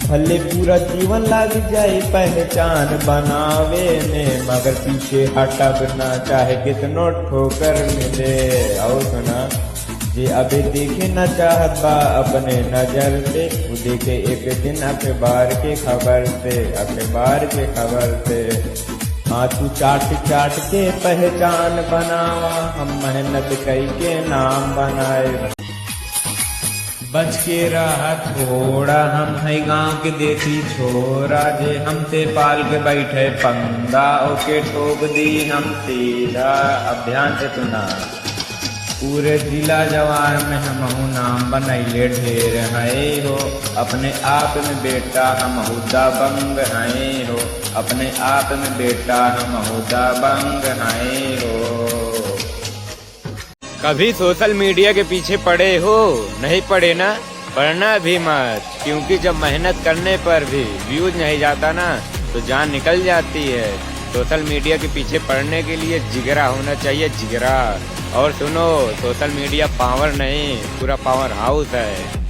भले पूरा जीवन लग जाए पहचान बनावे में, मगर पीछे हटब ना चाहे कितनो ठोकर मिले। और सुना जे अबे देखे न चाहत बा अपने नजर से, वो देखे एक दिन अखबार के खबर से, अखबार के खबर से। हाँ तू चाट चाट के पहचान बनावा, हम मेहनत कई के नाम बनाए। बच के रहा थोड़ा, हम है गाँव के देसी छोरा, जे हमसे पाल के बैठे पंगा, ओके ठोक दी हम सीधा। अब ध्यान से सुना, पूरे जिला जवार में हम नाम बनैले ढेर है हो, अपने आप में बेटा हम हुदा बंग हैं हो, अपने आप में बेटा हम हुदा बंग हैं हो। कभी सोशल मीडिया के पीछे पड़े हो? नहीं पड़े ना? पढ़ना भी मत, क्योंकि जब मेहनत करने पर भी व्यूज नहीं जाता ना तो जान निकल जाती है। सोशल मीडिया के पीछे पड़ने के लिए जिगरा होना चाहिए, जिगरा। और सुनो, सोशल मीडिया पावर नहीं, पूरा पावर हाउस है।